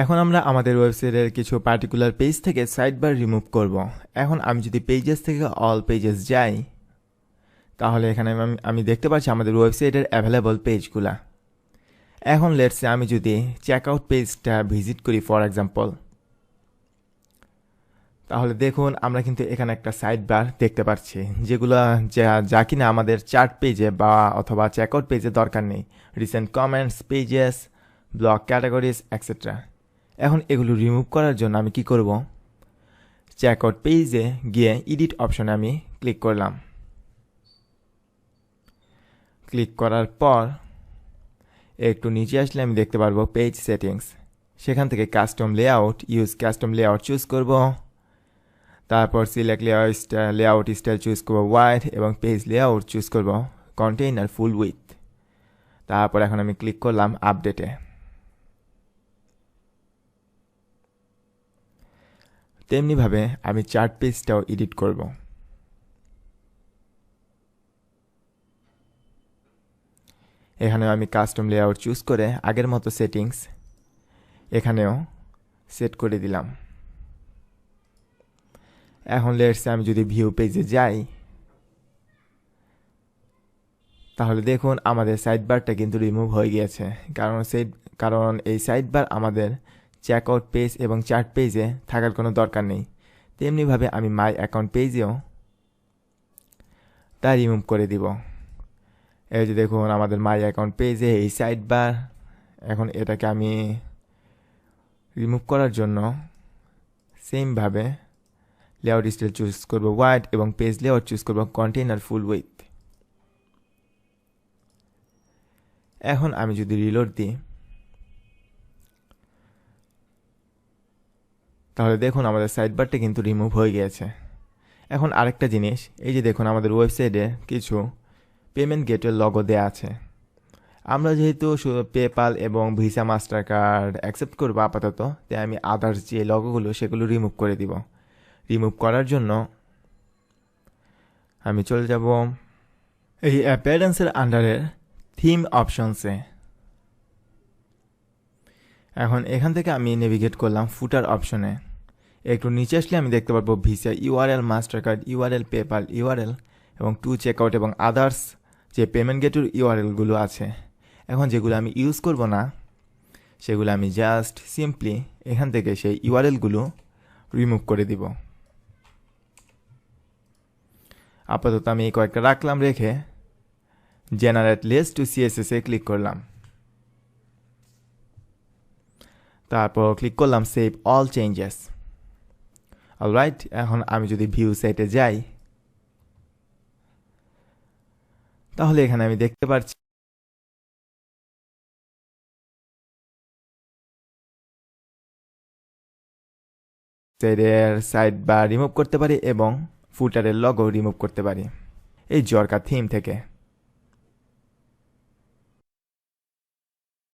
এখন আমরা আমাদের ওয়েবসাইটের কিছু পার্টিকুলার পেজ থেকে সাইড বার রিমুভ করব। এখন আমি যদি পেজেস থেকে অল পেজেস যাই, তাহলে এখানে আমি দেখতে পাচ্ছি আমাদের ওয়েবসাইটের অ্যাভেলেবল পেজগুলা। এখন লেটসে আমি যদি চেকআউট পেজটা ভিজিট করি ফর এক্সাম্পল, তাহলে দেখুন আমরা কিন্তু এখানে একটা সাইড বার দেখতে পাচ্ছি, যেগুলো যা কিনা আমাদের চার্ট পেজে বা অথবা চেকআউট পেজে দরকার নেই। Recent comments, pages, blog categories etcetera. এখন এগুলো রিমুভ করার জন্য আমি কি করব, চেকআউট পেজে গিয়ে এডিট অপশনে আমি ক্লিক করলাম। ক্লিক করার পর একটু নিচে আসলে আমি দেখতে পারবো পেজ সেটিংস। সেখান থেকে custom layout, use custom layout choose করব। তারপর সিলেক্ট লেআউট স্টাইল চুজ করব ওয়াইড, এবং পেজ লেআউট চুজ করব কন্টেইনার ফুল উইথ। তারপর এখন আমি ক্লিক করলাম আপডেটে। তেমনিভাবে আমি চার্ট পেজটাও এডিট করব। এখানেও আমি কাস্টম লেআউট চুজ করে আগের মতো সেটিংস এখানেও সেট করে দিলাম। এখন লেটসে আমি যদি ভিউ পেজে যাই, তাহলে দেখুন আমাদের সাইড বারটা কিন্তু রিমুভ হয়ে গিয়েছে, কারণ এই সাইড বার আমাদের চেকআউট পেজ এবং চার্ট পেজে থাকার কোনো দরকার নেই। তেমনিভাবে আমি মাই অ্যাকাউন্ট পেজেও তা রিমুভ করে দিব। এই যে দেখুন আমাদের মাই অ্যাকাউন্ট পেজে এই সাইড বার। এখন এটাকে আমি রিমুভ করার জন্য সেমভাবে লেআউট স্টাইল চুজ করব ওয়াইড, এবং পেজ লেআউট চুজ করব কন্টেইনার ফুল উইথ। এখন আমি যদি রিলোড দিই, তাহলে দেখুন আমাদের সাইড বারটা কিন্তু রিমুভ হয়ে গিয়েছে। এখন আরেকটা জিনিস, এই যে দেখুন আমাদের ওয়েবসাইটে কিছু পেমেন্ট গেটওয়ে লগো দেওয়া আছে। আমরা যেহেতু পেপাল এবং ভিসা মাস্টার কার্ড অ্যাকসেপ্ট করবো আপাতত, তাই আমি আদার্স যে লগোগুলো সেগুলো রিমুভ করে দিব। রিমুভ করার জন্য আমি চলে যাব এই অ্যাপিয়ারেন্সের আন্ডারের থিম অপশনসে। এখন এখান থেকে আমি নেভিগেট করলাম ফুটার অপশনে। একটু নিচে আসলে আমি দেখতে পারবো visa URL, master card URL, PayPal URL এবং টু চেকআউট এবং আদার্স যে পেমেন্ট গেটের ইউআরএলগুলো আছে। এখন যেগুলো আমি ইউজ করব না, সেগুলো আমি জাস্ট সিম্পলি এখান থেকে সেই ইউআরএলগুলো রিমুভ করে দিব। আপাতত আমি এই কয়েকটা রাখলাম, রেখে জেনারেট লিস্ট টু সিএসএস এ ক্লিক করলাম। তারপর ক্লিক করলাম সেভ অল চেঞ্জেস। অলরাইট, এখন আমি যদি ভিউ সাইটে যাই, তাহলে এখানে আমি দেখতে পাচ্ছি সাইড বা রিমুভ করতে পারি এবং ফুটারের লগো রিমুভ করতে পারি এই জরকা থিম থেকে।